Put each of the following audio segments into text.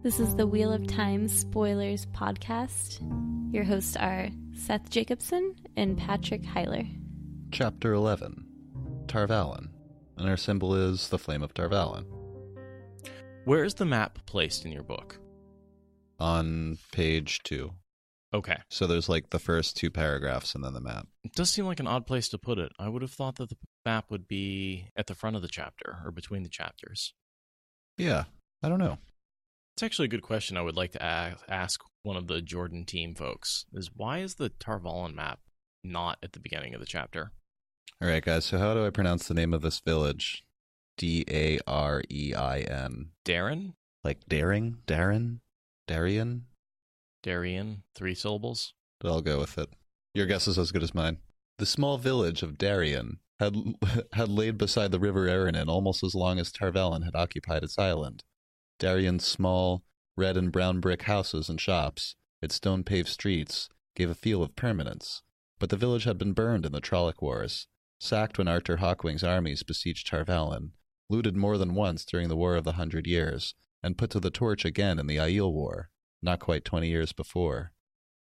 This is the Wheel of Time Spoilers podcast. Your hosts are Seth Jacobson and Patrick Heiler. Chapter 11, Valon, and our symbol is the Flame of Valon. Where is the map placed in your book? On page 2. Okay. So there's like the first 2 paragraphs and then the map. It does seem like an odd place to put it. I would have thought that the map would be at the front of the chapter or between the chapters. Yeah, I don't know. It's actually a good question I would like to ask one of the Jordan team folks, is why is the Valon map not at the beginning of the chapter? All right, guys, so how do I pronounce the name of this village? Darein. Darren? Like daring? Darren? Darien? Darien, 3 syllables? I'll go with it. Your guess is as good as mine. The small village of Darien had laid beside the river Arinin almost as long as Valon had occupied its island. Darien's small, red and brown brick houses and shops, its stone-paved streets, gave a feel of permanence. But the village had been burned in the Trolloc Wars, sacked when Arthur Hawkwing's armies besieged Valon, looted more than once during the War of the 100 Years, and put to the torch again in the Aiel War, not quite 20 years before.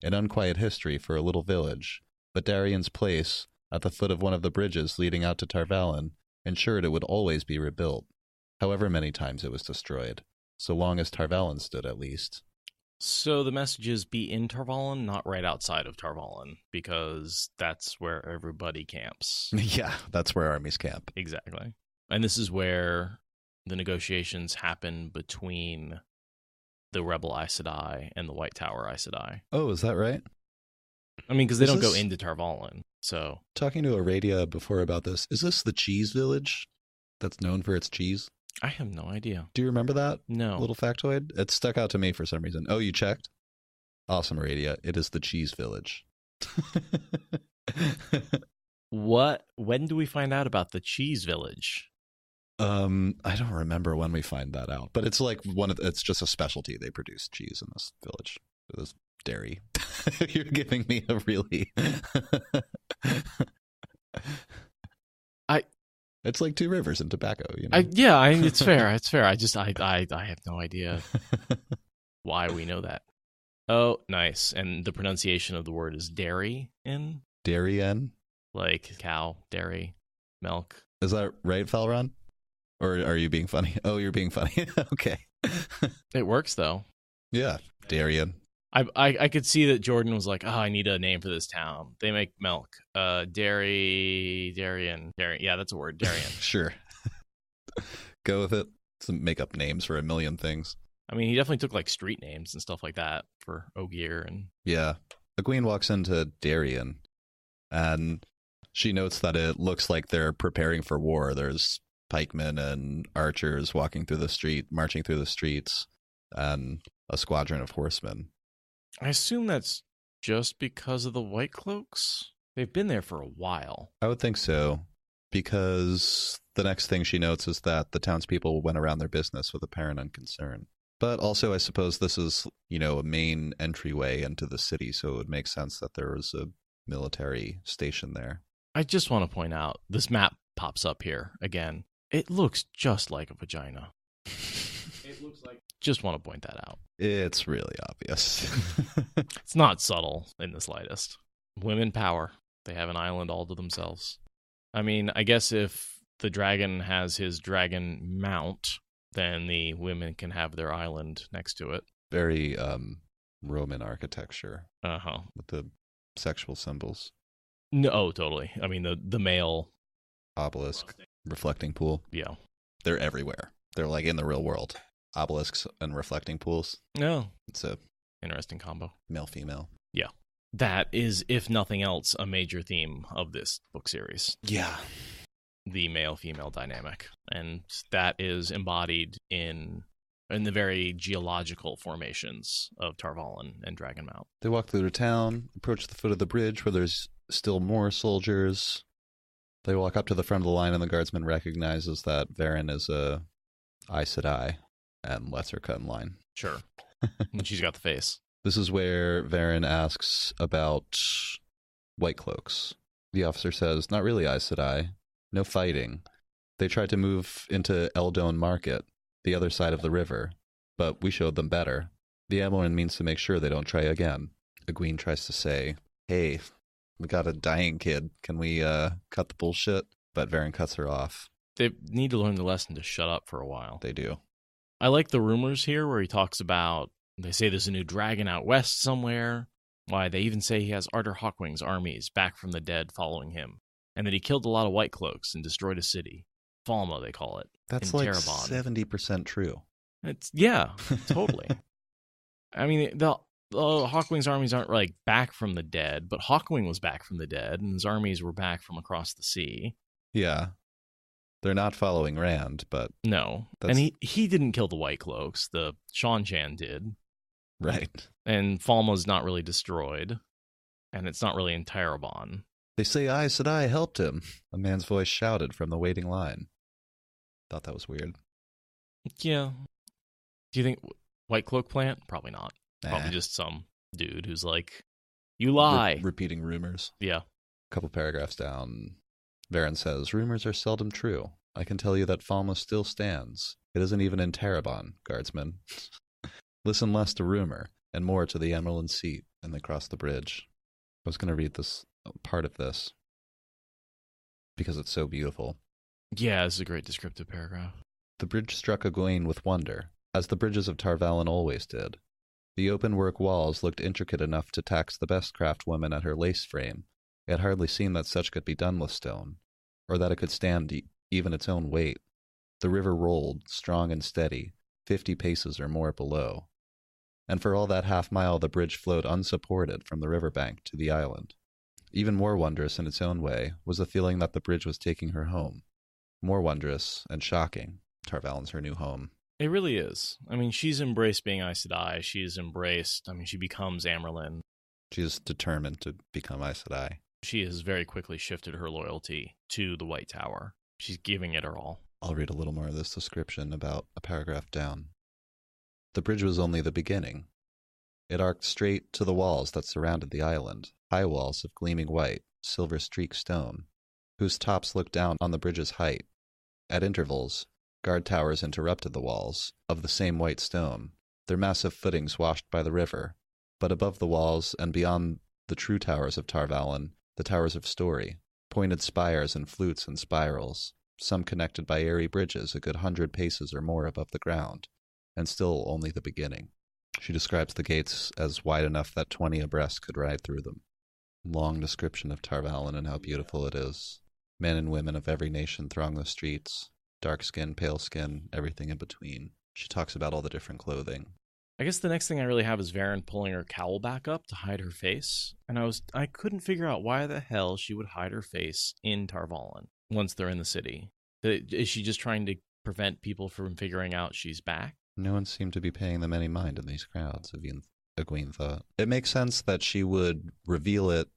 An unquiet history for a little village, but Darien's place, at the foot of one of the bridges leading out to Valon, ensured it would always be rebuilt, however many times it was destroyed. So long as Valon stood, at least. So the message is be in Valon, not right outside of Valon, because that's where everybody camps. Yeah, that's where armies camp. Exactly. And this is where the negotiations happen between the Rebel Aes Sedai and the White Tower Aes Sedai. Oh, is that right? I mean, because they don't go into Valon, so... Talking to Aradia before about this, is this the cheese village that's known for its cheese? I have no idea. Do you remember that? No. Little factoid? It stuck out to me for some reason. Oh, you checked? Awesome, Aradia. It is the cheese village. What? When do we find out about the cheese village? I don't remember when we find that out, but it's like it's just a specialty. They produce cheese in this village. It was dairy. You're giving me a really... It's like 2 rivers in tobacco, you know? It's fair. It's fair. I have no idea why we know that. Oh, nice. And the pronunciation of the word is dairy in? Darien? Like cow, dairy, milk. Is that right, Valron? Or are you being funny? Oh, you're being funny. Okay. It works, though. Yeah, Darien. I could see that Jordan was like, oh, I need a name for this town. They make milk. Darien. Yeah, that's a word. Darien. Sure. Go with it. Some make up names for a million things. I mean, he definitely took like street names and stuff like that for Ogier and... Yeah. Egwene walks into Darien, and she notes that it looks like they're preparing for war. There's pikemen and archers marching through the streets, and a squadron of horsemen. I assume that's just because of the White Cloaks? They've been there for a while. I would think so, because the next thing she notes is that the townspeople went around their business with apparent unconcern. But also, I suppose this is, a main entryway into the city, so it would make sense that there was a military station there. I just want to point out, this map pops up here again. It looks just like a vagina. It looks like... Just want to point that out. It's really obvious. It's not subtle in the slightest. Women power. They have an island all to themselves. I mean, I guess if the dragon has his dragon mount, then the women can have their island next to it. Very Roman architecture. Uh-huh. With the sexual symbols. No, totally. I mean, the male... Obelisk, reflecting pool. Yeah. They're everywhere. They're like in the real world. Obelisks and reflecting pools. No. It's a interesting combo. Male-female. Yeah. That is, if nothing else, a major theme of this book series. Yeah. The male-female dynamic. And that is embodied in the very geological formations of Valon and Dragonmount. They walk through the town, approach the foot of the bridge where there's still more soldiers. They walk up to the front of the line, and the guardsman recognizes that Varen is a Aes Sedai and lets her cut in line. Sure. And she's got the face. This is where Varen asks about White Cloaks. The officer says, not really Aes Sedai. No fighting. They tried to move into Eldon Market, the other side of the river. but we showed them better. The Amyrlin means to make sure they don't try again. Egwene tries to say, hey, we got a dying kid. Can we cut the bullshit? But Varen cuts her off. They need to learn the lesson to shut up for a while. They do. I like the rumors here where he talks about, they say there's a new dragon out west somewhere. Why, they even say he has Arthur Hawkwing's armies back from the dead following him. And that he killed a lot of White Cloaks and destroyed a city. Falma, they call it. That's in like Terabon. 70% true. Yeah, totally. I mean, the Hawkwing's armies aren't like back from the dead, but Hawkwing was back from the dead, and his armies were back from across the sea. Yeah. They're not following Rand, but... No. And he didn't kill the White Cloaks. The Shan-Chan did. Right. And Falma's not really destroyed. And it's not really in Terabon. They say Aes Sedai helped him, a man's voice shouted from the waiting line. Thought that was weird. Yeah. Do you think White Cloak plant? Probably not. Nah. Probably just some dude who's like, you lie. Repeating rumors. Yeah. A couple paragraphs down, Varen says, rumors are seldom true. I can tell you that Falma still stands. It isn't even in Terabon, guardsmen. Listen less to rumor, and more to the Amyrlin seat, and they cross the bridge. I was going to read this part of this, because it's so beautiful. Yeah, this is a great descriptive paragraph. The bridge struck Egwene with wonder, as the bridges of Tar Valon always did. The open-work walls looked intricate enough to tax the best craftswoman at her lace frame. It had hardly seemed that such could be done with stone, or that it could stand even its own weight. The river rolled, strong and steady, 50 paces or more below. And for all that half-mile the bridge flowed unsupported from the riverbank to the island. Even more wondrous in its own way was the feeling that the bridge was taking her home. More wondrous and shocking. Tar Valon's her new home. It really is. I mean, she's embraced being Aes Sedai. She's embraced, she becomes Amyrlin. She is determined to become Aes Sedai. She has very quickly shifted her loyalty to the White Tower. She's giving it her all. I'll read a little more of this description about a paragraph down. The bridge was only the beginning. It arced straight to the walls that surrounded the island, high walls of gleaming white, silver-streaked stone, whose tops looked down on the bridge's height. At intervals, guard towers interrupted the walls, of the same white stone, their massive footings washed by the river, but above the walls and beyond the true towers of Tar Valon, the towers of Story, pointed spires and flutes and spirals, some connected by airy bridges a good 100 paces or more above the ground, and still only the beginning. She describes the gates as wide enough that 20 abreast could ride through them. Long description of Tar Valon and how beautiful it is. Men and women of every nation throng the streets. Dark skin, pale skin, everything in between. She talks about all the different clothing. I guess the next thing I really have is Varen pulling her cowl back up to hide her face. And I couldn't figure out why the hell she would hide her face in Tar Valon once they're in the city. Is she just trying to prevent people from figuring out she's back? No one seemed to be paying them any mind in these crowds, Egwene thought. It makes sense that she would reveal it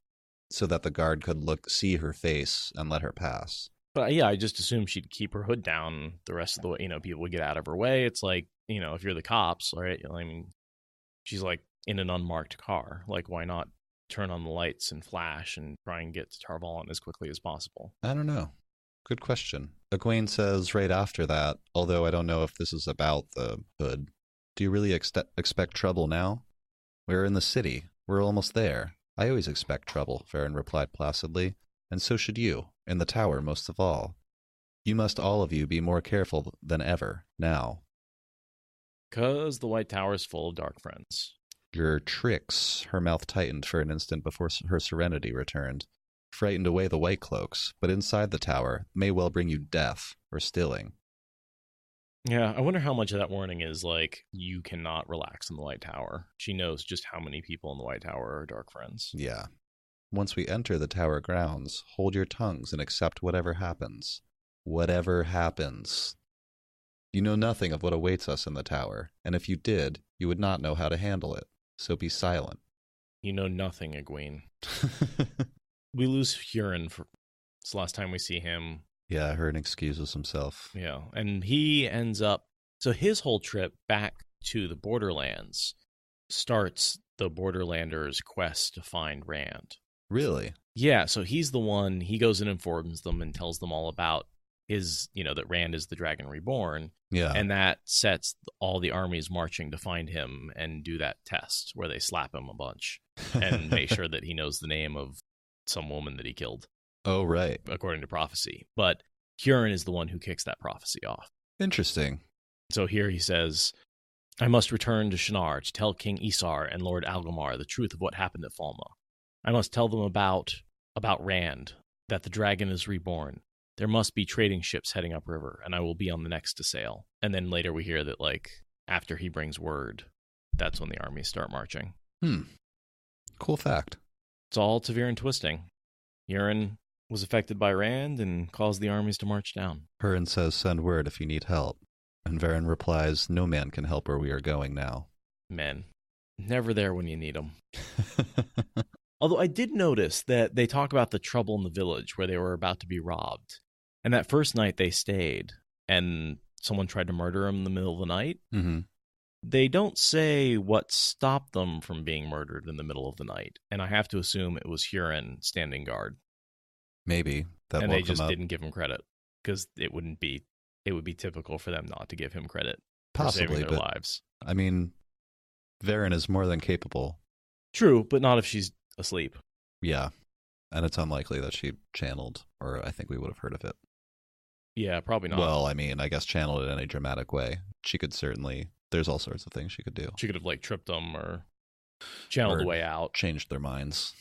so that the guard could see her face and let her pass. But yeah, I just assumed she'd keep her hood down the rest of the way. People would get out of her way. It's like, if you're the cops, right? She's like in an unmarked car. Like, why not turn on the lights and flash and try and get to Tar Valon as quickly as possible? I don't know. Good question. Egwene says right after that, although I don't know if this is about the hood, do you really expect trouble now? We're in the city. We're almost there. I always expect trouble, Varen replied placidly, and so should you, in the tower most of all. You must all of you be more careful than ever, now. 'Cause the White Tower's full of dark friends. Your tricks, her mouth tightened for an instant before her serenity returned, frightened away the White Cloaks, but inside the tower may well bring you death or stilling. Yeah, I wonder how much of that warning is like, you cannot relax in the White Tower. She knows just how many people in the White Tower are dark friends. Yeah. Once we enter the tower grounds, hold your tongues and accept whatever happens. Whatever happens. You know nothing of what awaits us in the tower, and if you did, you would not know how to handle it. So be silent. You know nothing, Egwene. We lose Huron. It's the last time we see him. Yeah, Huron excuses himself. Yeah, and he ends up... So his whole trip back to the Borderlands starts the Borderlanders' quest to find Rand. Really? Yeah, so he's the one, he goes and informs them and tells them all about that Rand is the Dragon Reborn. Yeah. And that sets all the armies marching to find him and do that test where they slap him a bunch and make sure that he knows the name of some woman that he killed. Oh, right. According to prophecy. But Huron is the one who kicks that prophecy off. Interesting. So here he says, I must return to Shinar to tell King Isar and Lord Algamar the truth of what happened at Falma. I must tell them about Rand, that the dragon is reborn. There must be trading ships heading upriver, and I will be on the next to sail. And then later we hear that, like, after he brings word, that's when the armies start marching. Cool fact. It's all Tavir and twisting. Huron was affected by Rand and caused the armies to march down. Huron says, send word if you need help. And Varen replies, no man can help where we are going now. Men. Never there when you need them. Although I did notice that they talk about the trouble in the village where they were about to be robbed. And that first night they stayed and someone tried to murder them in the middle of the night. Mm-hmm. They don't say what stopped them from being murdered in the middle of the night. And I have to assume it was Huron standing guard. Maybe. That and woke they just him up. didn't give him credit because it would be typical for them not to give him credit Possibly, for saving their but, lives. I mean, Varen is more than capable. True, but not if she's asleep. Yeah. And it's unlikely that she channeled, or I think we would have heard of it. Yeah, probably not. Well, I mean, I guess channeled it in a dramatic way. She could certainly, there's all sorts of things she could do. She could have, like, tripped them or channeled Or the way out. Changed their minds.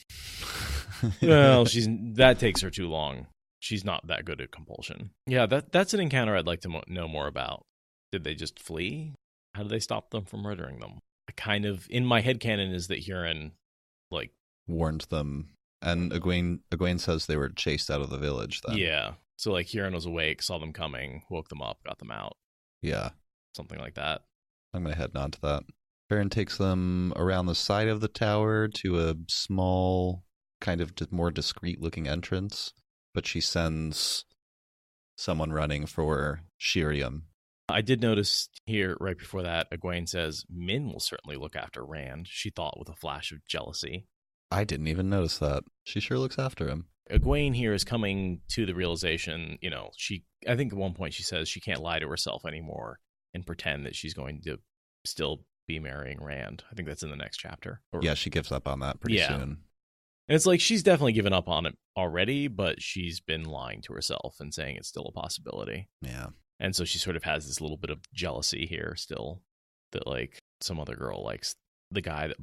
Well, that takes her too long. She's not that good at compulsion. Yeah, that's an encounter I'd like to know more about. Did they just flee? How did they stop them from murdering them? Kind of, in my headcanon is that Huron, like, warned them. And Egwene says they were chased out of the village then. Yeah. So, like, Huron was awake, saw them coming, woke them up, got them out. Yeah. Something like that. I'm going to head on to that. Varen takes them around the side of the tower to a small, kind of more discreet-looking entrance. But she sends someone running for Shiriam. I did notice here, right before that, Egwene says, Min will certainly look after Rand, she thought with a flash of jealousy. I didn't even notice that. She sure looks after him. Egwene here is coming to the realization, I think at one point she says she can't lie to herself anymore and pretend that she's going to still be marrying Rand. I think that's in the next chapter. Yeah, she gives up on that pretty soon. And it's like she's definitely given up on it already, but she's been lying to herself and saying it's still a possibility. Yeah. And so she sort of has this little bit of jealousy here still that, like, some other girl likes the guy that,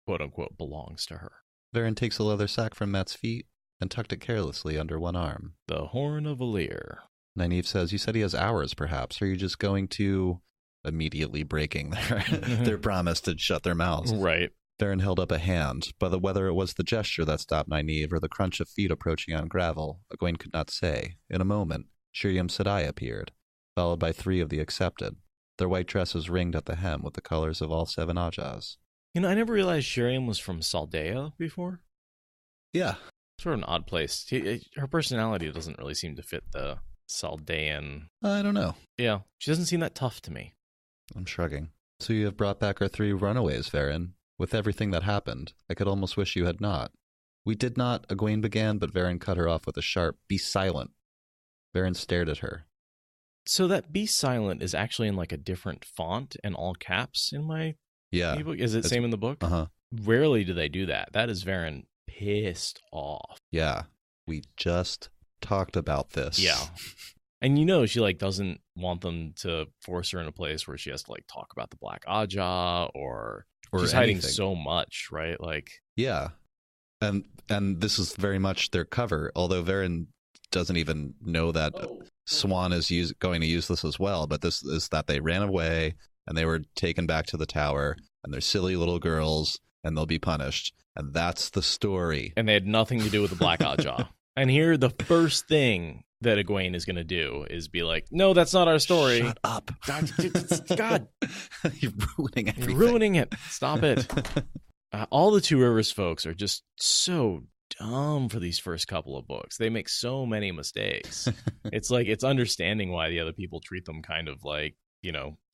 quote unquote, belongs to her. Varen takes a leather sack from Matt's feet and tucked it carelessly under one arm. The Horn of Valir. Nynaeve says, you said he has hours, perhaps. Are you just going to immediately breaking their promise to shut their mouths? Right. Varen held up a hand, but whether it was the gesture that stopped Nynaeve or the crunch of feet approaching on gravel, Egwene could not say. In a moment, Shiriam Sedai appeared, followed by 3 of the accepted, their white dresses ringed at the hem with the colors of all 7 Ajahs. I never realized Shiriam was from Saldea before. Yeah. Sort of an odd place. Her personality doesn't really seem to fit the Saldean. I don't know. Yeah, she doesn't seem that tough to me. I'm shrugging. So you have brought back our 3 runaways, Varen. With everything that happened, I could almost wish you had not. We did not, Egwene began, but Varen cut her off with a sharp, be silent. Varen stared at her. So that be silent is actually in, like, a different font and all caps in my ebook? Is it same in the book? Uh-huh. Rarely do they do that. That is Varen pissed off. Yeah. We just talked about this. Yeah. And she, like, doesn't want them to force her in a place where she has to, like, talk about the Black Ajah or she's hiding so much, right? Like, yeah. And this is very much their cover, although Varen doesn't even know that Swan is going to use this as well, but this is that they ran away and they were taken back to the tower and they're silly little girls and they'll be punished. And that's the story. And they had nothing to do with the Black Ajah. And here, the first thing that Egwene is going to do is be like, no, that's not our story. Shut up. God. You're ruining everything. You're ruining it. Stop it. All the Two Rivers folks are just so dumb for these first couple of books. They make so many mistakes. It's like, it's understanding why the other people treat them kind of like,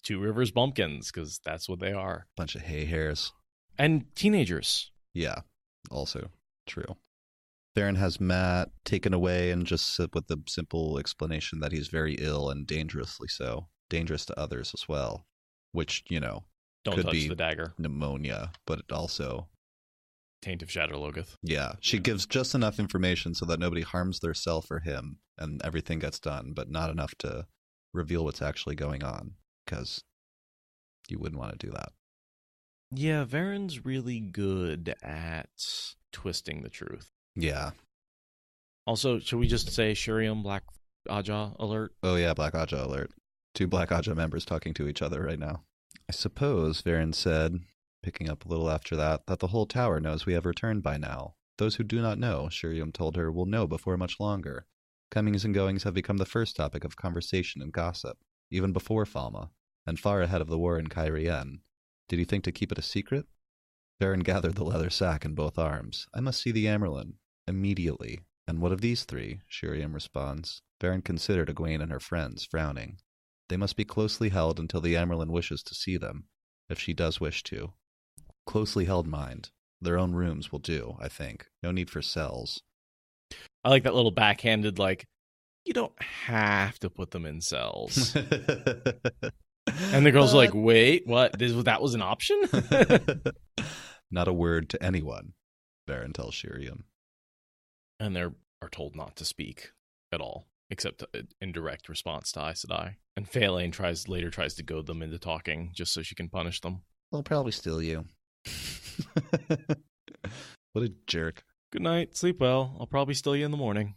Two Rivers bumpkins, because that's what they are. Bunch of hay hairs. And teenagers. Yeah, also true. Varen has Matt taken away and just sit with the simple explanation that he's very ill and dangerously so. dangerous to others as well, which, Don't could touch be the dagger. pneumonia, but it also... Taint of Shatterlogeth. Yeah, she gives just enough information so that nobody harms theirself or him, and everything gets done, but not enough to reveal what's actually going on, because you wouldn't want to do that. Yeah, Varen's really good at twisting the truth. Yeah. Also, should we just say Shuriam Black Aja alert? Oh yeah, Black Aja alert. 2 Black Aja members talking to each other right now. I suppose, Varen said, picking up a little after that the whole tower knows we have returned by now. Those who do not know, Shuriam told her, will know before much longer. Comings and goings have become the first topic of conversation and gossip, even before Falma, and far ahead of the war in Cairien. Did you think to keep it a secret? Varen gathered the leather sack in both arms. I must see the Amyrlin. Immediately. And what of these 3? Shuriam responds. Varen considered Egwene and her friends, frowning. They must be closely held until the Amyrlin wishes to see them, if she does wish to. Closely held, mind. Their own rooms will do, I think. No need for cells. I like that little backhanded, you don't have to put them in cells. And the girls are like, wait, what? That was an option? Not a word to anyone, Varen tells Shuriam. And they are told not to speak at all, except in direct response to Aes Sedai. And Faelain later tries to goad them into talking, just so she can punish them. They'll probably steal you. What a jerk. Good night, sleep well. I'll probably steal you in the morning.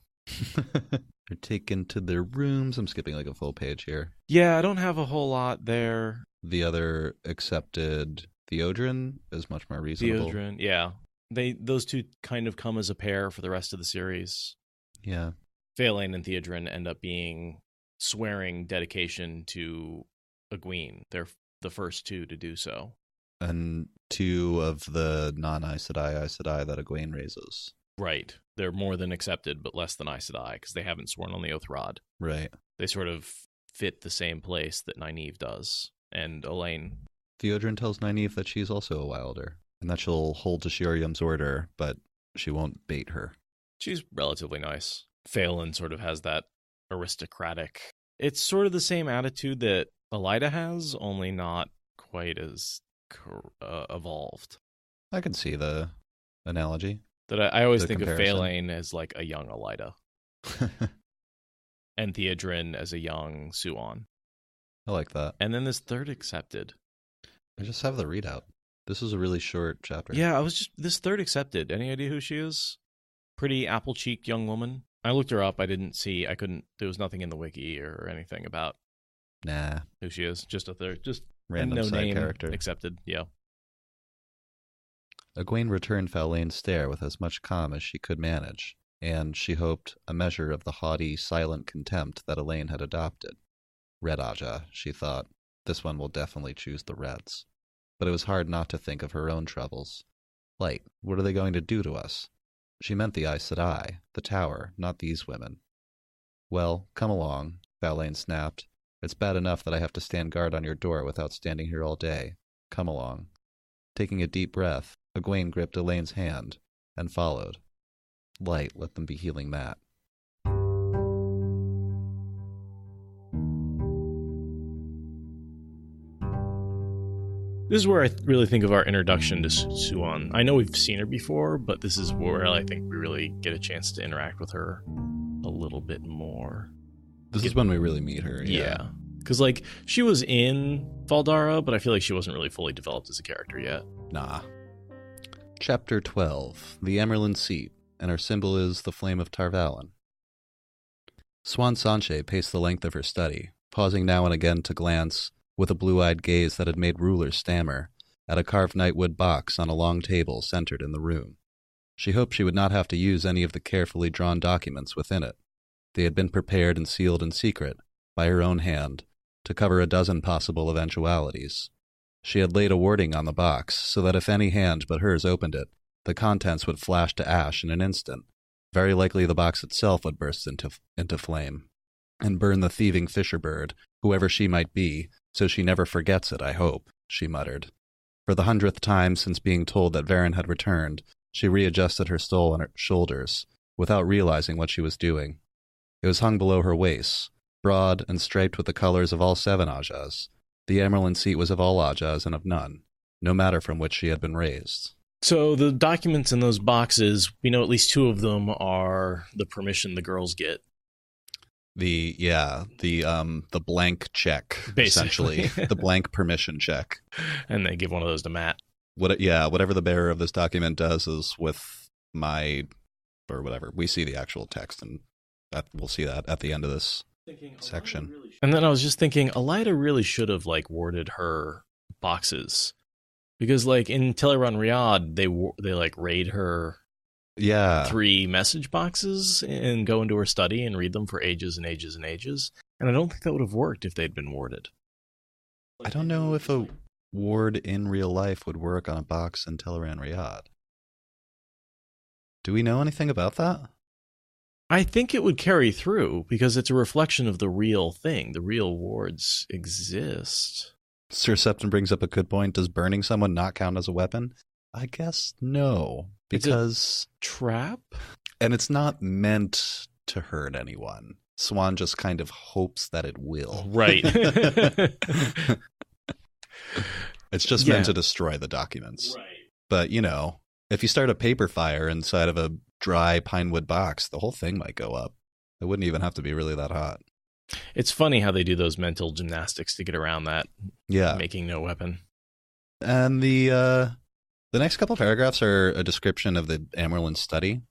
They're taken to their rooms. I'm skipping a full page here. Yeah, I don't have a whole lot there. The other accepted Theodrin is much more reasonable. Theodrin, yeah. Those 2 kind of come as a pair for the rest of the series. Yeah. Faelain and Theodrin end up being swearing dedication to Egwene. They're the first 2 to do so. And 2 of the non-Aes Sedai that Egwene raises. Right. They're more than accepted, but less than Aes Sedai, because they haven't sworn on the Oath Rod. Right. They sort of fit the same place that Nynaeve does. And Elaine. Theodrin tells Nynaeve that she's also a Wilder, and that she'll hold to Shuriam's order, but she won't bait her. She's relatively nice. Phelan sort of has that aristocratic... It's sort of the same attitude that Elida has, only not quite as evolved. I can see the analogy. That I always The think comparison. of Faelain as like a young Elida, and Theodrin as a young Suon. I like that. And then this third accepted. I just have the readout. This is a really short chapter. Yeah, this third accepted. Any idea who she is? Pretty apple-cheeked young woman. I looked her up. There was nothing in the wiki or anything about Nah. who she is. Just a third, just Random no side name character. accepted. Yeah. Egwene returned Faolain's stare with as much calm as she could manage, and she hoped a measure of the haughty, silent contempt that Elaine had adopted. Red Aja, she thought. This one will definitely choose the Reds. But it was hard not to think of her own troubles. Light, what are they going to do to us? She meant the Aes Sedai, the tower, not these women. Well, come along, Faolain snapped. It's bad enough that I have to stand guard on your door without standing here all day. Come along. Taking a deep breath, Egwene gripped Elaine's hand and followed. Light let them be healing that. This is where I really think of our introduction to Suon. I know we've seen her before, but this is where I think we really get a chance to interact with her a little bit more. This is when we really meet her. Yeah. Because, she was in Valdara, but I feel like she wasn't really fully developed as a character yet. Nah. Chapter 12. The Amyrlin Seat, and her symbol is the Flame of Tarvalon. Swan Sanche paced the length of her study, pausing now and again to glance, with a blue-eyed gaze that had made rulers stammer, at a carved nightwood box on a long table centered in the room. She hoped she would not have to use any of the carefully drawn documents within it. They had been prepared and sealed in secret, by her own hand, to cover a dozen possible eventualities. She had laid a warding on the box, so that if any hand but hers opened it, the contents would flash to ash in an instant. Very likely the box itself would burst into flame, and burn the thieving fisher-bird, whoever she might be, so she never forgets it, I hope, she muttered. For the 100th time since being told that Varen had returned, she readjusted her stole on her shoulders, without realizing what she was doing. It was hung below her waist, broad, and striped with the colors of all 7 Ajas. The Amyrlin seat was of all Ajas and of none, no matter from which she had been raised. So the documents in those boxes, we know at least 2 of them are the permission the girls get. The blank check, Basically. essentially. The blank permission check. And they give one of those to Matt. Whatever the bearer of this document does is with or whatever. We see the actual text, and we'll see that at the end of this section. And then I was just thinking, Elida really should have warded her boxes, because in Teleron Riyadh they raid her 3 message boxes and go into her study and read them for ages and ages and ages. And I don't think that would have worked if they'd been warded. I don't know if a ward in real life would work on a box in Teleron Riyadh. Do we know anything about that? I think it would carry through because it's a reflection of the real thing. The real wards exist. Sir Septon brings up a good point. Does burning someone not count as a weapon? I guess no, because trap? And it's not meant to hurt anyone. Swan just kind of hopes that it will. Right. It's just meant to destroy the documents. Right. But, if you start a paper fire inside of a dry pine wood box, the whole thing might go up. It wouldn't even have to be really that hot. It's funny how they do those mental gymnastics to get around that. Yeah. Making no weapon. And the next couple paragraphs are a description of the Amyrlin study.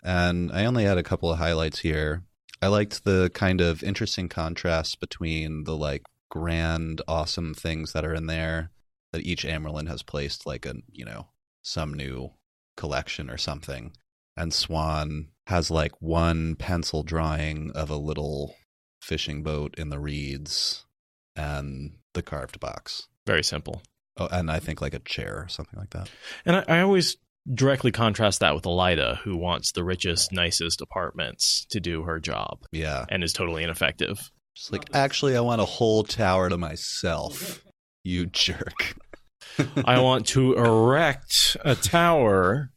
And I only had a couple of highlights here. I liked the kind of interesting contrast between the grand, awesome things that are in there that each Amyrlin has placed some new collection or something. And Swan has one pencil drawing of a little fishing boat in the reeds and the carved box. Very simple. Oh, and I think a chair or something like that. And I always directly contrast that with Elida, who wants the richest, nicest apartments to do her job. Yeah. And is totally ineffective. Just actually, I want a whole tower to myself, you jerk. I want to erect a tower.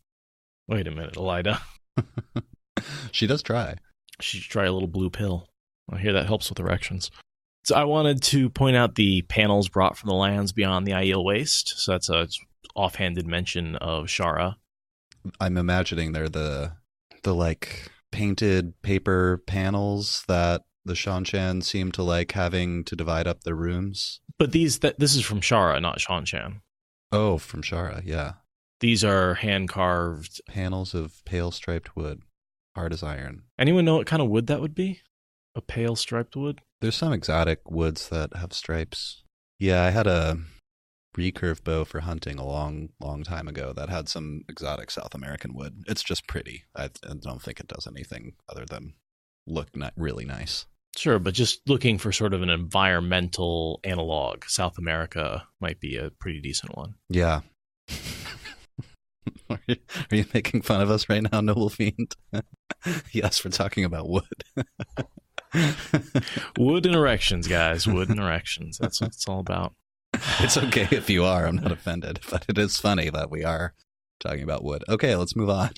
Wait a minute, Elida. She does try. She should try a little blue pill. I hear that helps with erections. So I wanted to point out the panels brought from the lands beyond the Aiel Waste. So that's a offhanded mention of Shara. I'm imagining they're the painted paper panels that the Shanshan seem to having to divide up their rooms. But this is from Shara, not Shanshan. Oh, from Shara, yeah. These are hand-carved panels of pale striped wood, hard as iron. Anyone know what kind of wood that would be? A pale striped wood? There's some exotic woods that have stripes. Yeah, I had a recurve bow for hunting a long, long time ago that had some exotic South American wood. It's just pretty. I don't think it does anything other than look really nice. Sure, but just looking for sort of an environmental analog, South America might be a pretty decent one. Yeah. Are you making fun of us right now, Noble Fiend? Yes, we're talking about wood. Wood and erections, guys. Wood and erections. That's what it's all about. It's okay if you are. I'm not offended. But it is funny that we are talking about wood. Okay, let's move on.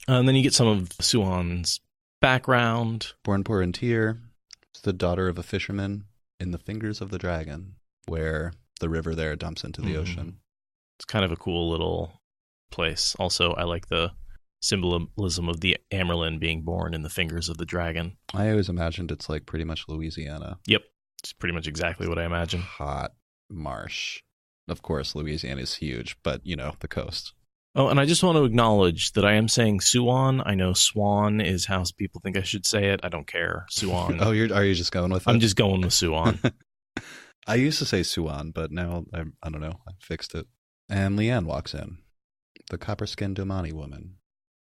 And then you get some of Suan's background. Born poor and Tyr, the daughter of a fisherman in the fingers of the dragon, where the river there dumps into the ocean. It's kind of a cool little place. Also, I like the symbolism of the Amyrlin being born in the fingers of the dragon. I always imagined it's pretty much Louisiana. Yep. It's pretty much exactly what I imagine. Hot marsh. Of course, Louisiana is huge, but, the coast. Oh, and I just want to acknowledge that I am saying Suan. I know Swan is how people think I should say it. I don't care. Suan. Oh, are you just going with it? I'm just going with Suan. I used to say Suan, but now I don't know. I fixed it. And Leanne walks in. The copper-skinned Domani woman,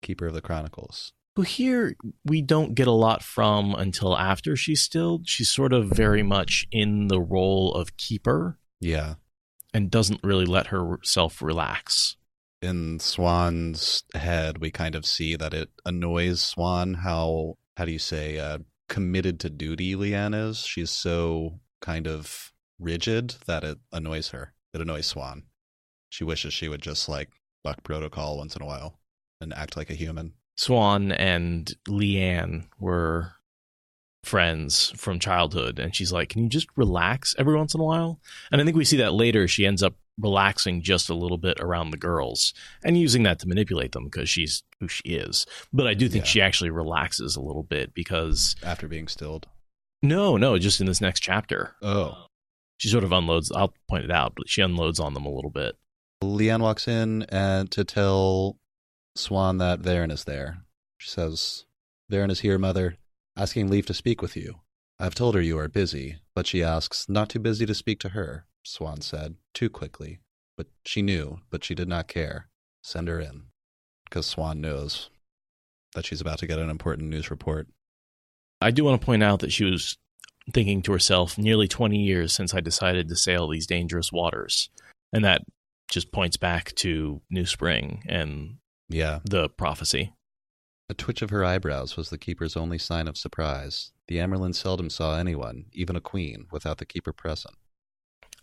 keeper of the chronicles. Who here we don't get a lot from until after she's stilled. She's sort of very much in the role of keeper. Yeah. And doesn't really let herself relax. In Swan's head, we kind of see that it annoys Swan how do you say, committed to duty Leanne is. She's so kind of rigid that it annoys her. It annoys Swan. She wishes she would just buck protocol once in a while and act like a human. Swan and Leanne were friends from childhood, and she's like, can you just relax every once in a while? And I think we see that later. She ends up relaxing just a little bit around the girls and using that to manipulate them because she's who she is. But I do think she actually relaxes a little bit because... After being stilled? No, just in this next chapter. Oh. She sort of unloads, I'll point it out, but she unloads on them a little bit. Leanne walks in and to tell Swan that Varen is there. She says, Varen is here, mother, asking leave to speak with you. I've told her you are busy, but she asks, not too busy to speak to her, Swan said, too quickly. But she knew, but she did not care. Send her in. Because Swan knows that she's about to get an important news report. I do want to point out that she was thinking to herself, nearly 20 years since I decided to sail these dangerous waters. And that just points back to New Spring and the prophecy. A twitch of her eyebrows was the keeper's only sign of surprise. The Amyrlin seldom saw anyone, even a queen, without the keeper present.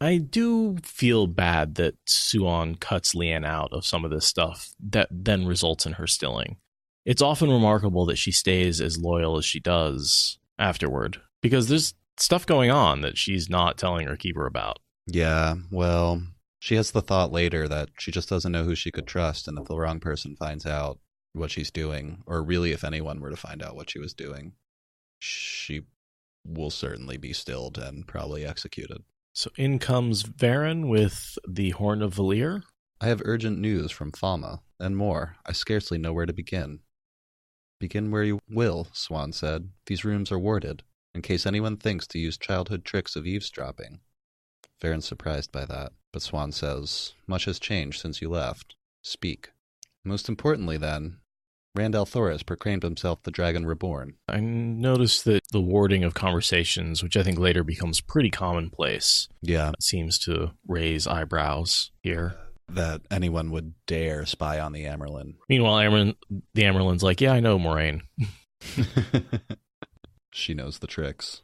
I do feel bad that Suan cuts Leanne out of some of this stuff that then results in her stilling. It's often remarkable that she stays as loyal as she does afterward, because there's stuff going on that she's not telling her keeper about. Yeah, well, she has the thought later that she just doesn't know who she could trust, and if the wrong person finds out what she's doing, or really if anyone were to find out what she was doing, she will certainly be stilled and probably executed. So in comes Varen with the Horn of Valir. I have urgent news from Fama, and more. I scarcely know where to begin. Begin where you will, Swan said. These rooms are warded, in case anyone thinks to use childhood tricks of eavesdropping. Varen's surprised by that, but Swan says, much has changed since you left. Speak. Most importantly, then, Randall Thoris proclaimed himself the Dragon Reborn. I noticed that the warding of conversations, which I think later becomes pretty commonplace, seems to raise eyebrows here. That anyone would dare spy on the Amyrlin. Meanwhile, the Amyrlin's like, yeah, I know, Moraine. She knows the tricks.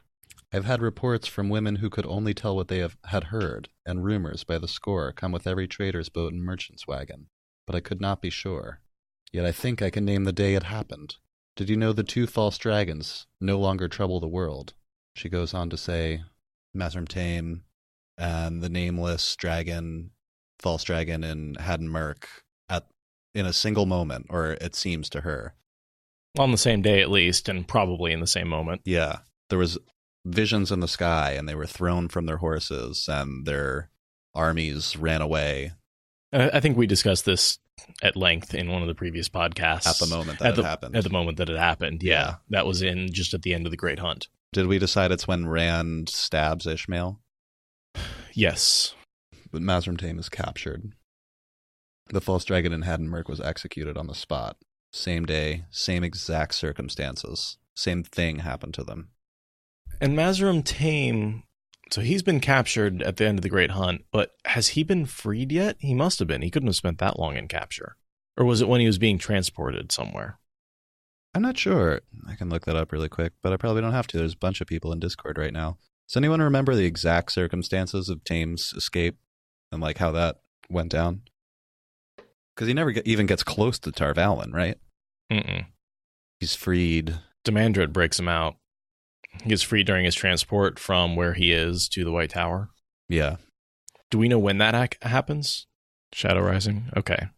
I've had reports from women who could only tell what they had heard, and rumors by the score come with every trader's boat and merchant's wagon. But I could not be sure. Yet I think I can name the day it happened. Did you know the 2 false dragons no longer trouble the world? She goes on to say, Mazrim Taim and the nameless dragon, false dragon in Haddon Merk, in a single moment, or it seems to her. On the same day at least, and probably in the same moment. Yeah. There was visions in the sky, and they were thrown from their horses, and their armies ran away. I think we discussed this at length in one of the previous podcasts. At the moment that it happened. At the moment that it happened, yeah. That was just at the end of the Great Hunt. Did we decide it's when Rand stabs Ishmael? Yes. But Mazrim Taim is captured. The false dragon in Haddon Merk was executed on the spot. Same day, same exact circumstances. Same thing happened to them. And Mazrim Taim, so he's been captured at the end of the Great Hunt, but has he been freed yet? He must have been. He couldn't have spent that long in capture. Or was it when he was being transported somewhere? I'm not sure. I can look that up really quick, but I probably don't have to. There's a bunch of people in Discord right now. Does anyone remember the exact circumstances of Taim's escape and like how that went down? Because he never even gets close to Tar Valon, right? Mm-mm. He's freed. Demandred breaks him out. He gets freed during his transport from where he is to the White Tower. Yeah. Do we know when that happens? Shadow Rising? Okay.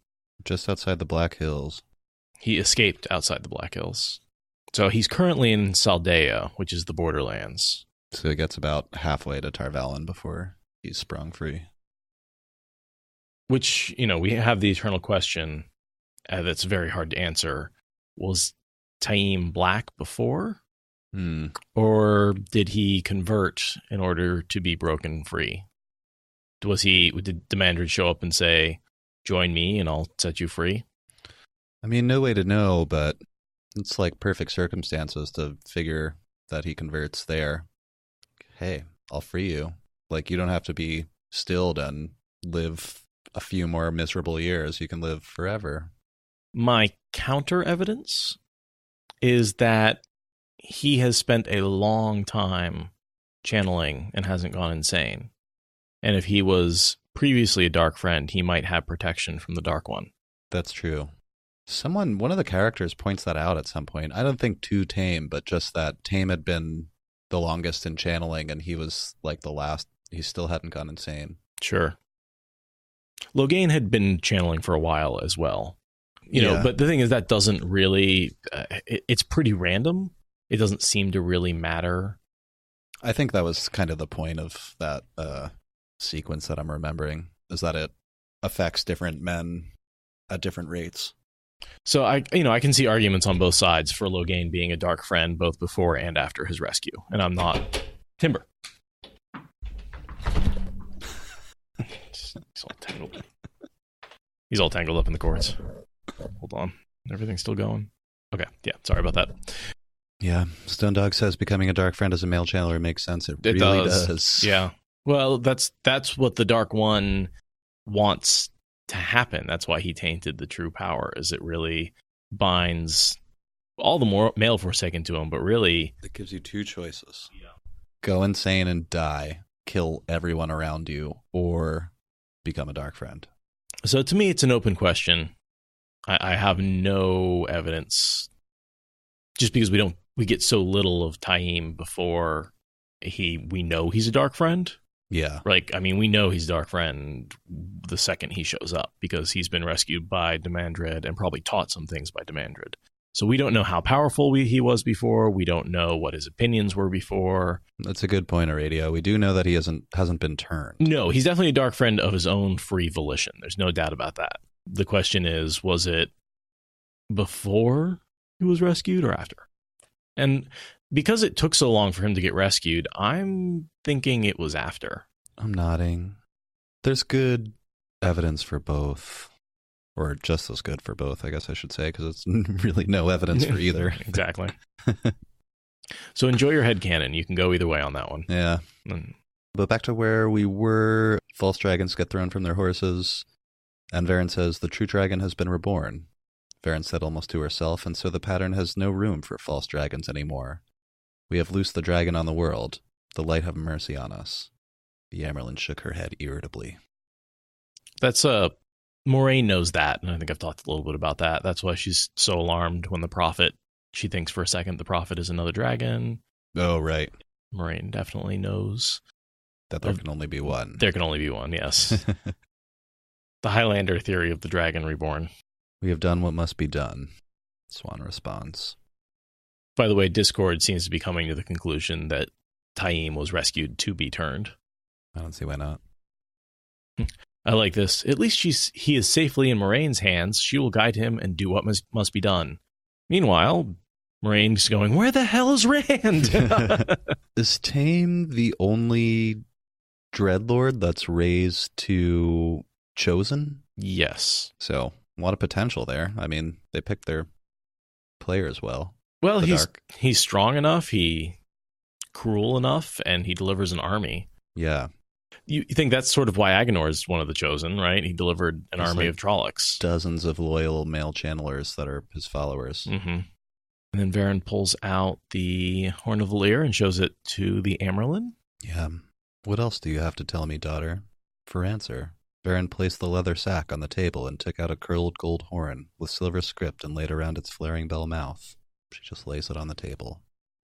Just outside the Black Hills. He escaped outside the Black Hills. So he's currently in Saldea, which is the Borderlands. So he gets about halfway to Tar Valon before he's sprung free. Which, we have the eternal question that's very hard to answer. Was Taim black before? Or did he convert in order to be broken free? Did Demandred show up and say, join me and I'll set you free? I mean, no way to know, but it's like perfect circumstances to figure that he converts there. Hey, I'll free you. Like, you don't have to be stilled and live a few more miserable years. You can live forever. My counter evidence is that he has spent a long time channeling and hasn't gone insane. And if he was previously a Dark Friend, he might have protection from the Dark One. That's true. One of the characters points that out at some point. I don't think to Tame, but just that Tame had been the longest in channeling, and he was like the last. He still hadn't gone insane. Sure. Logain had been channeling for a while as well. You know, but the thing is that doesn't really, it's pretty random. It doesn't seem to really matter. I think that was kind of the point of that sequence that I'm remembering, is that it affects different men at different rates. So I can see arguments on both sides for Logain being a dark friend both before and after his rescue. And I'm not Timber. He's all tangled up in the cords. Hold on. Everything's still going. Okay. Yeah. Sorry about that. Yeah. Stone Dog says becoming a dark friend as a male channeler makes sense. It really does. Yeah. Well, that's what the Dark One wants to happen. That's why he tainted the true power, is it really binds all the more male Forsaken to him, but really it gives you two choices. Yeah. Go insane and die, kill everyone around you, or become a dark friend. So to me, it's an open question. I have no evidence, just because we get so little of Taim before we know he's a dark friend. Yeah. Like, I mean, we know he's a dark friend the second he shows up, because he's been rescued by Demandred and probably taught some things by Demandred. So we don't know how powerful he was before. We don't know what his opinions were before. That's a good point, Radio. We do know that he hasn't been turned. No, he's definitely a dark friend of his own free volition. There's no doubt about that. The question is, was it before he was rescued or after? And because it took so long for him to get rescued, I'm thinking it was after. I'm nodding. There's good evidence for both. Or just as good for both, I guess I should say, because it's really no evidence for either. Exactly. So enjoy your headcanon. You can go either way on that one. Yeah. But back to where we were, false dragons get thrown from their horses, and Varen says, the true dragon has been reborn. Varen said almost to herself, and so the pattern has no room for false dragons anymore. We have loosed the dragon on the world. The light have mercy on us. The Amyrlin shook her head irritably. That's Moraine knows that, and I think I've talked a little bit about that. That's why she's so alarmed when the prophet, she thinks for a second the prophet is another dragon. Oh, right. Moraine definitely knows. That there can only be one. There can only be one, yes. The Highlander theory of the dragon reborn. We have done what must be done, Swan responds. By the way, Discord seems to be coming to the conclusion that Taim was rescued to be turned. I don't see why not. I like this. At least he is safely in Moraine's hands. She will guide him and do what must be done. Meanwhile, Moraine's going, where the hell is Rand? Is Tame the only Dreadlord that's raised to Chosen? Yes. So, a lot of potential there. I mean, they picked their players well. Well, he's strong enough, he's cruel enough, and he delivers an army. Yeah. You think that's sort of why Agenor is one of the Chosen, right? He delivered an army of Trollocs. Dozens of loyal male channelers that are his followers. Mm-hmm. And then Varen pulls out the Horn of Valir and shows it to the Amyrlin. Yeah. What else do you have to tell me, daughter? For answer, Varen placed the leather sack on the table and took out a curled gold horn with silver script and laid around its flaring bell mouth. She just lays it on the table.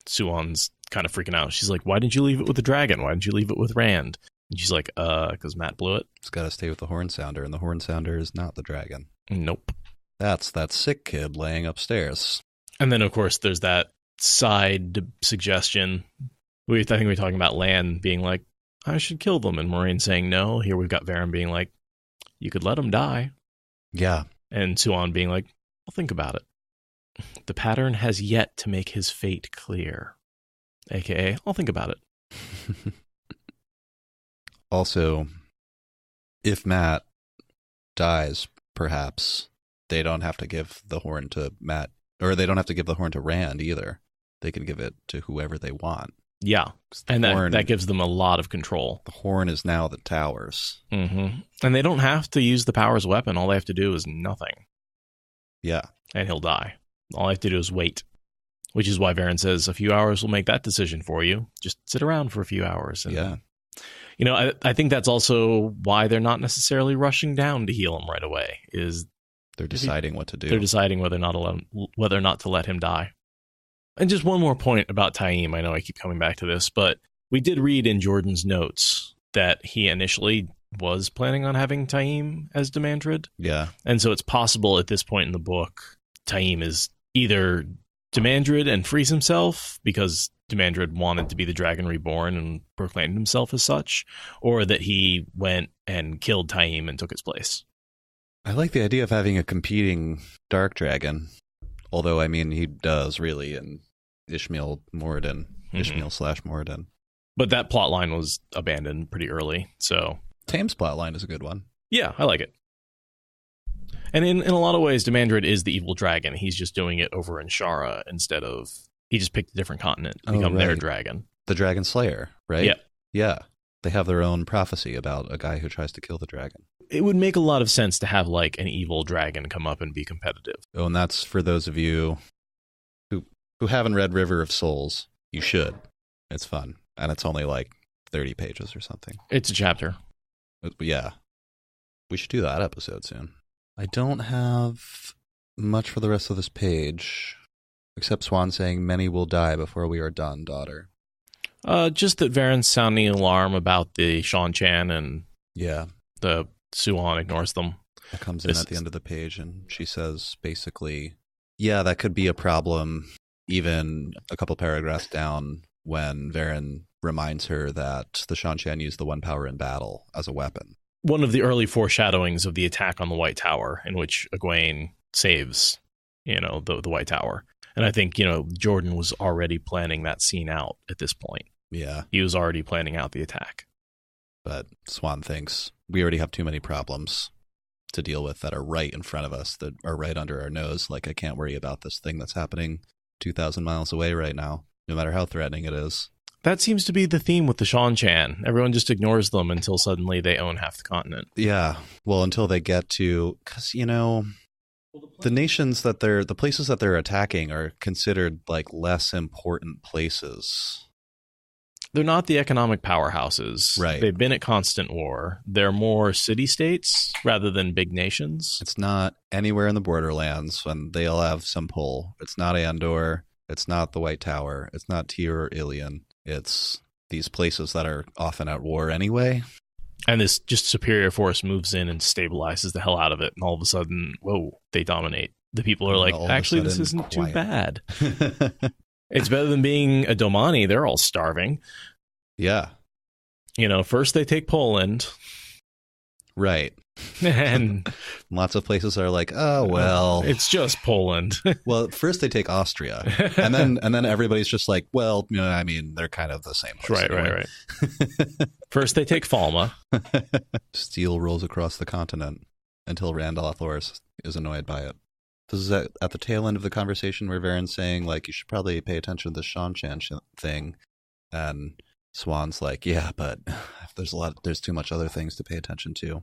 Suon's kind of freaking out. She's like, why didn't you leave it with the dragon? Why didn't you leave it with Rand? And she's like, because Matt blew it. It's got to stay with the Horn Sounder, and the Horn Sounder is not the dragon. Nope. That's that sick kid laying upstairs. And then, of course, there's that side suggestion. I think we were talking about Lan being like, I should kill them. And Moraine saying no. Here we've got Varen being like, you could let them die. Yeah. And Suon being like, I'll think about it. The pattern has yet to make his fate clear. AKA, I'll think about it. Also, if Matt dies, perhaps they don't have to give the horn to Matt, or they don't have to give the horn to Rand either. They can give it to whoever they want. Yeah, and that gives them a lot of control. The horn is now the Towers. Mm-hmm. And they don't have to use the Power's weapon. All they have to do is nothing. Yeah. And he'll die. All I have to do is wait. Which is why Varen says a few hours will make that decision for you. Just sit around for a few hours. And, yeah. You know, I think that's also why they're not necessarily rushing down to heal him right away. Is They're deciding what to do. They're deciding whether or not to let him die. And just one more point about Taim. I know I keep coming back to this, but we did read in Jordan's notes that he initially was planning on having Taim as Demandred. Yeah. And so it's possible at this point in the book, Taim is either Demandred and frees himself because Demandred wanted to be the Dragon Reborn and proclaimed himself as such, or that he went and killed Taim and took his place. I like the idea of having a competing Dark Dragon. Although, I mean, he does really in Ishmael Moradin. Ishmael/Moradin. But that plot line was abandoned pretty early, so... Taim's plot line is a good one. Yeah, I like it. And in a lot of ways, Demandred is the evil dragon. He's just doing it over in Shara instead of... He just picked a different continent to become their dragon. The Dragon Slayer, right? Yeah. Yeah. They have their own prophecy about a guy who tries to kill the dragon. It would make a lot of sense to have, like, an evil dragon come up and be competitive. Oh, and that's for those of you who haven't read River of Souls. You should. It's fun. And it's only like 30 pages or something. It's a chapter. Yeah. We should do that episode soon. I don't have much for the rest of this page, except Swan saying, "Many will die before we are done, daughter." Just that Varen's sounding an alarm about the Shan-Chan and the Suan ignores them. That comes in at the end of the page, and she says basically, yeah, that could be a problem even a couple paragraphs down when Varen reminds her that the Shan-Chan used the One Power in battle as a weapon. One of the early foreshadowings of the attack on the White Tower, in which Egwene saves, the White Tower. And I think, Jordan was already planning that scene out at this point. Yeah. He was already planning out the attack. But Swan thinks we already have too many problems to deal with that are right in front of us, that are right under our nose. Like, I can't worry about this thing that's happening 2,000 miles away right now, no matter how threatening it is. That seems to be the theme with the Shan-Chan. Everyone just ignores them until suddenly they own half the continent. Yeah. Well, until they get to... Because, the nations the places that they're attacking are considered, like, less important places. They're not the economic powerhouses. Right. They've been at constant war. They're more city-states rather than big nations. It's not anywhere in the borderlands, and they'll have some pull. It's not Andor. It's not the White Tower. It's not Tyr or Ilion. It's these places that are often at war anyway. And this just superior force moves in and stabilizes the hell out of it. And all of a sudden, whoa, they dominate. The people are like, actually, this isn't too bad. It's better than being a Domani. They're all starving. Yeah. First they take Poland. Right. And lots of places are like, oh, well. It's just Poland. Well, first they take Austria. And then everybody's just like, well, they're kind of the same place. Right. First they take Falma. Steel rolls across the continent until Randall Althor is annoyed by it. This is at the tail end of the conversation where Varen's saying, like, you should probably pay attention to the Shan-Chan thing. And Swan's like, yeah, but there's too much other things to pay attention to.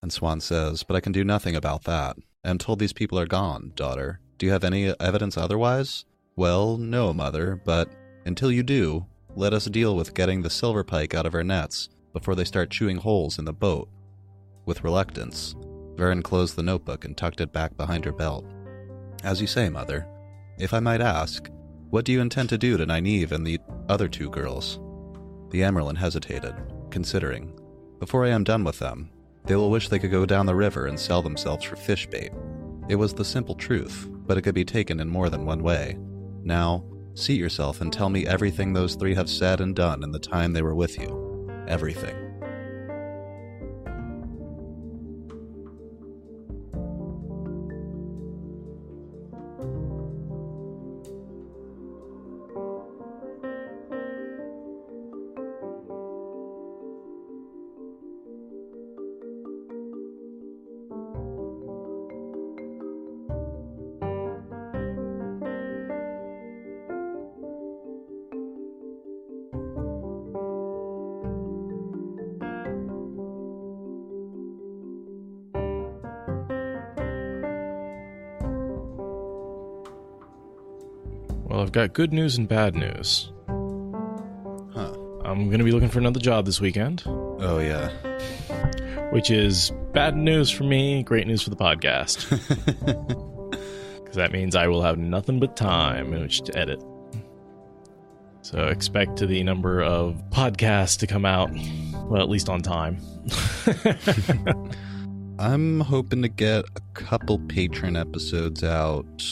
And Swan says, but I can do nothing about that. I'm told these people are gone, daughter. Do you have any evidence otherwise? Well, no, mother, but until you do, let us deal with getting the silver pike out of our nets before they start chewing holes in the boat. With reluctance, Varen closed the notebook and tucked it back behind her belt. As you say, mother. If I might ask, what do you intend to do to Nynaeve and the other two girls? The Amyrlin hesitated, considering. Before I am done with them, they will wish they could go down the river and sell themselves for fish bait. It was the simple truth, but it could be taken in more than one way. Now, seat yourself and tell me everything those three have said and done in the time they were with you. Everything. Well, I've got good news and bad news. Huh. I'm going to be looking for another job this weekend. Oh, yeah. which is bad news for me, great news for the podcast. Because that means I will have nothing but time in which to edit. So expect the number of podcasts to come out, well, at least on time. I'm hoping to get a couple patron episodes out,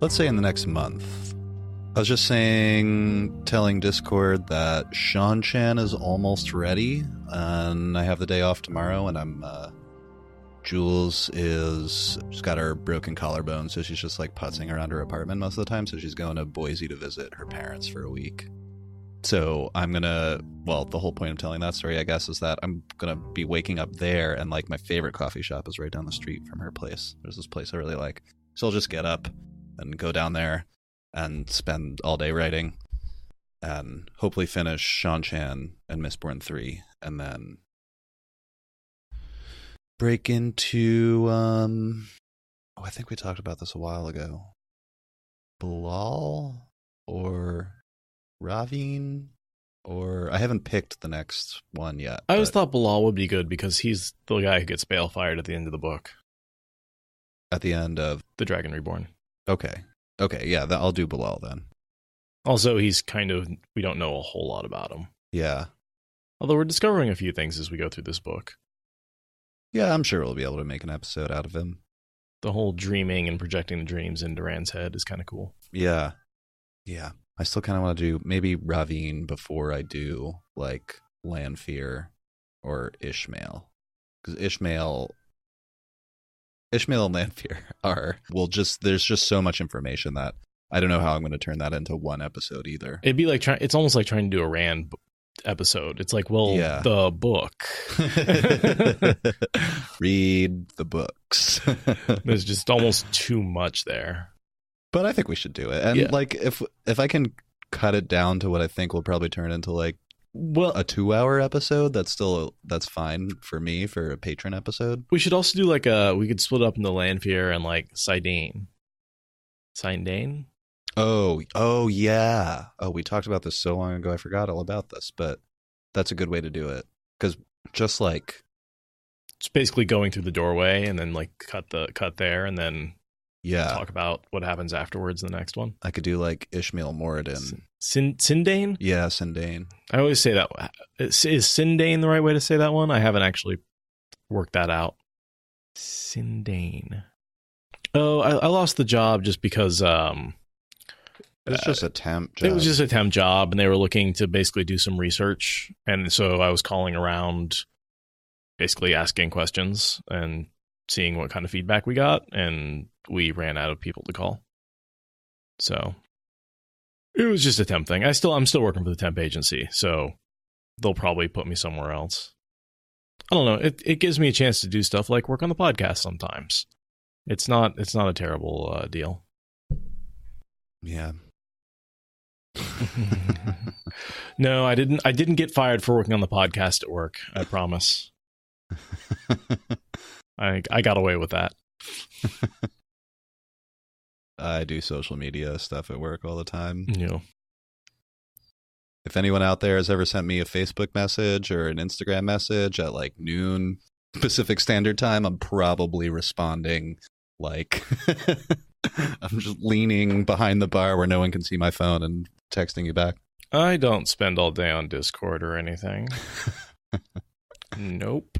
let's say in the next month. I was just telling Discord that Shan-chan is almost ready, and I have the day off tomorrow, and Jules she's got her broken collarbone, so she's just like putzing around her apartment most of the time, so she's going to Boise to visit her parents for a week. So the whole point of telling that story, I guess, is that I'm gonna be waking up there, and like my favorite coffee shop is right down the street from her place. There's this place I really like. So I'll just get up and go down there and spend all day writing, and hopefully finish Shan-chan and Mistborn 3, and then break into I think we talked about this a while ago. Bilal or Ravine, or I haven't picked the next one yet. I always thought Bilal would be good because he's the guy who gets balefired at the end of the book. At the end of The Dragon Reborn. Okay, yeah, I'll do Bilal then. Also, he's we don't know a whole lot about him. Yeah. Although we're discovering a few things as we go through this book. Yeah, I'm sure we'll be able to make an episode out of him. The whole dreaming and projecting the dreams in Duran's head is kind of cool. Yeah. I still kind of want to do maybe Ravine before I do like Lanfear or Ishmael, because Ishmael and Lanfear there's just so much information that I don't know how I'm going to turn that into one episode either. It'd be like it's almost like trying to do a Rand episode. It's like, the book. Read the books. There's just almost too much there. But I think we should do it. And like if I can cut it down to what I think will probably turn into like a 2-hour episode, that's fine for me for a patron episode. We should also do we could split up into Lanfear and like Sidane. Oh yeah. Oh, we talked about this so long ago I forgot all about this, but that's a good way to do it. Because just like it's basically going through the doorway and then like cut there and then talk about what happens afterwards in the next one. I could do like Ishmael Moradin. Sindane? Yeah, Sindane. I always say that. Is Sindane the right way to say that one? I haven't actually worked that out. Sindane. Oh, I lost the job just because it was just a temp job. It was just a temp job, and they were looking to basically do some research. And so I was calling around, basically asking questions and seeing what kind of feedback we got, and we ran out of people to call. So it was just a temp thing. I'm still working for the temp agency, so they'll probably put me somewhere else. I don't know. It gives me a chance to do stuff like work on the podcast sometimes. It's not a terrible deal. Yeah. No, I didn't get fired for working on the podcast at work. I promise. I got away with that. I do social media stuff at work all the time. Yeah. If anyone out there has ever sent me a Facebook message or an Instagram message at like noon Pacific Standard Time, I'm probably responding like I'm just leaning behind the bar where no one can see my phone and texting you back. I don't spend all day on Discord or anything. Nope.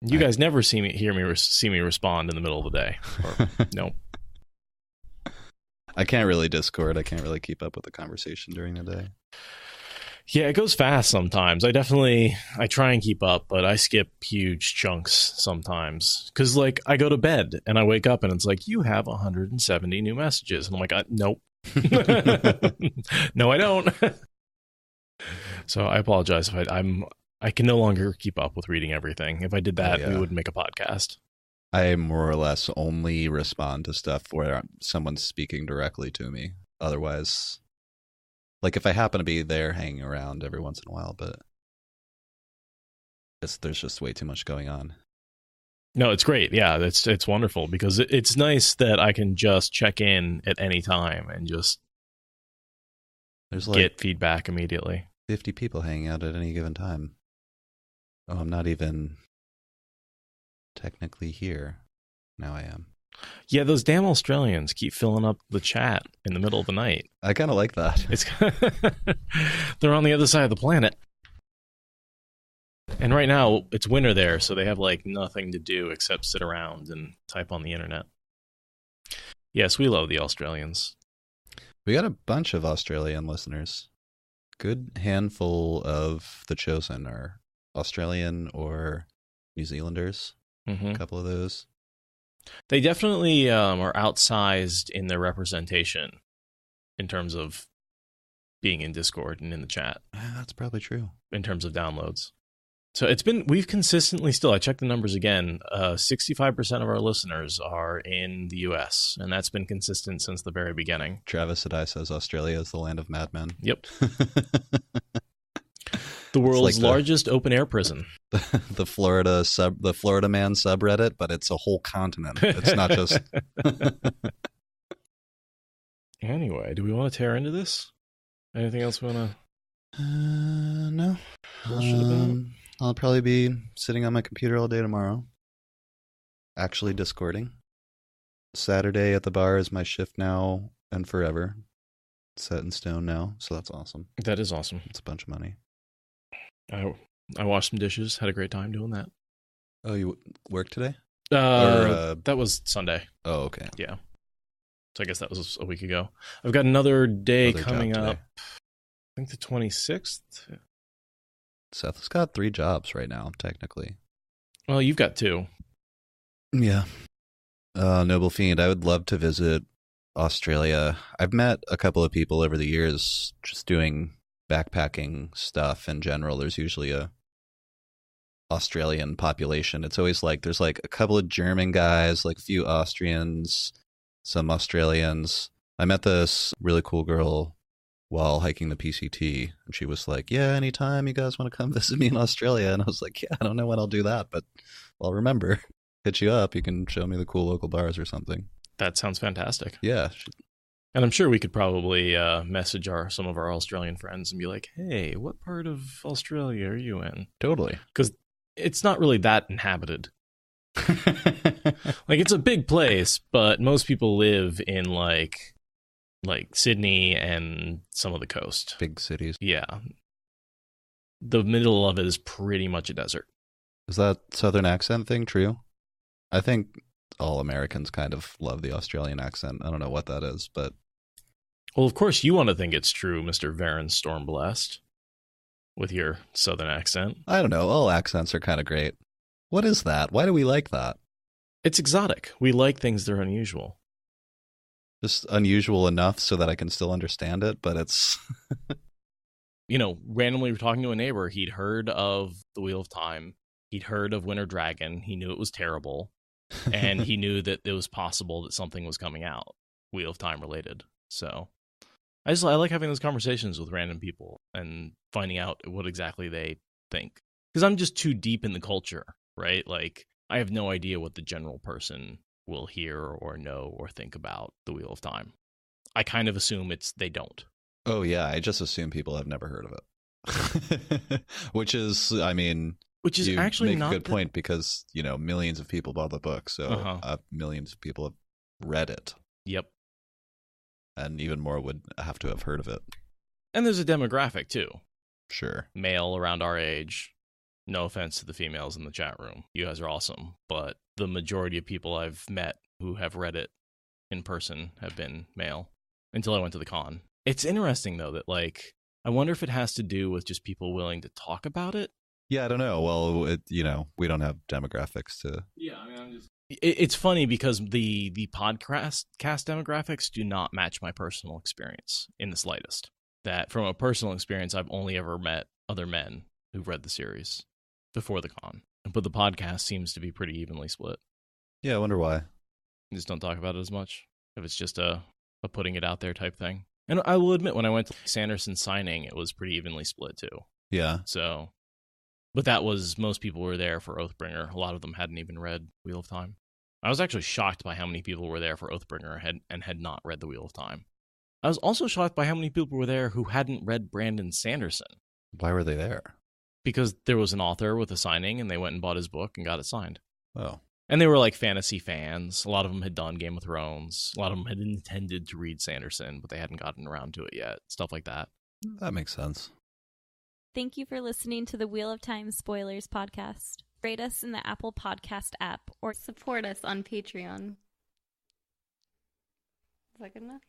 You guys never see me respond in the middle of the day. Nope. I can't really Discord. I can't really keep up with the conversation during the day. Yeah, it goes fast sometimes. I try and keep up, but I skip huge chunks sometimes. Because, like, I go to bed and I wake up and it's like, you have 170 new messages. And I'm like, nope. No, I don't. So I apologize if I can no longer keep up with reading everything. If I did that, we would make a podcast. I more or less only respond to stuff where someone's speaking directly to me. Otherwise, like if I happen to be there hanging around every once in a while, but there's just way too much going on. No, it's great. Yeah, it's wonderful because it's nice that I can just check in at any time and just get feedback immediately. 50 people hanging out at any given time. Oh, I'm not even technically here. Now I am. Yeah, those damn Australians keep filling up the chat in the middle of the night. I kind of like that. It's they're on the other side of the planet. And right now, it's winter there, so they have like nothing to do except sit around and type on the internet. Yes, we love the Australians. We got a bunch of Australian listeners. Good handful of the chosen are Australian or New Zealanders. Mm-hmm. A couple of those. They definitely are outsized in their representation in terms of being in Discord and in the chat. That's probably true. In terms of downloads. So we've consistently still, I checked the numbers again, 65% of our listeners are in the US, and that's been consistent since the very beginning. Travis Sedai says Australia is the land of madmen. Yep. The world's like largest open-air prison. The Florida Man subreddit, but it's a whole continent. It's not just... Anyway, do we want to tear into this? Anything else we want to... No. Bullshit about? I'll probably be sitting on my computer all day tomorrow. Actually discording. Saturday at the bar is my shift now and forever. Set in stone now, so that's awesome. That is awesome. It's a bunch of money. I washed some dishes, had a great time doing that. Oh, you work today? That was Sunday. Oh, okay. Yeah. So I guess that was a week ago. I've got another day coming up. I think the 26th. Seth has got 3 jobs right now, technically. Well, you've got 2. Yeah. Noble Fiend, I would love to visit Australia. I've met a couple of people over the years just doing backpacking stuff in general. There's usually a Australian population. It's always like there's like a couple of German guys, like a few Austrians, some Australians. I met this really cool girl while hiking the PCT, and she was like, yeah, anytime you guys want to come visit me in Australia. And I was like, yeah, I don't know when I'll do that, but I'll remember. Hit you up. You can show me the cool local bars or something. That sounds fantastic. Yeah. And I'm sure we could probably message some of our Australian friends and be like, hey, what part of Australia are you in? Totally. Because it's not really that inhabited. Like, it's a big place, but most people live in like Sydney and some of the coast. Big cities. Yeah. The middle of it is pretty much a desert. Is that Southern accent thing true? I think all Americans kind of love the Australian accent. I don't know what that is, but... Well, of course you want to think it's true, Mr. Varen Stormblessed, with your Southern accent. I don't know. All accents are kind of great. What is that? Why do we like that? It's exotic. We like things that are unusual. Just unusual enough so that I can still understand it, but it's... Randomly we're talking to a neighbor. He'd heard of the Wheel of Time. He'd heard of Winter Dragon. He knew it was terrible. And he knew that it was possible that something was coming out, Wheel of Time related. So I like having those conversations with random people and finding out what exactly they think. Because I'm just too deep in the culture, right? Like, I have no idea what the general person will hear or know or think about the Wheel of Time. I kind of assume they don't. Oh, yeah. I just assume people have never heard of it. Which is actually make not a good point because, millions of people bought the book. So millions of people have read it. Yep. And even more would have to have heard of it. And there's a demographic, too. Sure. Male around our age. No offense to the females in the chat room. You guys are awesome. But the majority of people I've met who have read it in person have been male until I went to the con. It's interesting, though, that, I wonder if it has to do with just people willing to talk about it. Yeah, I don't know. Well, we don't have demographics to... Yeah, it's funny because the podcast demographics do not match my personal experience in the slightest. That from a personal experience, I've only ever met other men who've read the series before the con. But the podcast seems to be pretty evenly split. Yeah, I wonder why. You just don't talk about it as much. If it's just a putting it out there type thing. And I will admit, when I went to Sanderson's signing, it was pretty evenly split too. Yeah. So, but that was, most people were there for Oathbringer. A lot of them hadn't even read Wheel of Time. I was actually shocked by how many people were there for Oathbringer and had not read the Wheel of Time. I was also shocked by how many people were there who hadn't read Brandon Sanderson. Why were they there? Because there was an author with a signing, and they went and bought his book and got it signed. Oh. And they were like fantasy fans. A lot of them had done Game of Thrones. A lot of them had intended to read Sanderson, but they hadn't gotten around to it yet. Stuff like that. That makes sense. Thank you for listening to the Wheel of Time Spoilers podcast. Rate us in the Apple Podcast app or support us on Patreon. Is that good enough?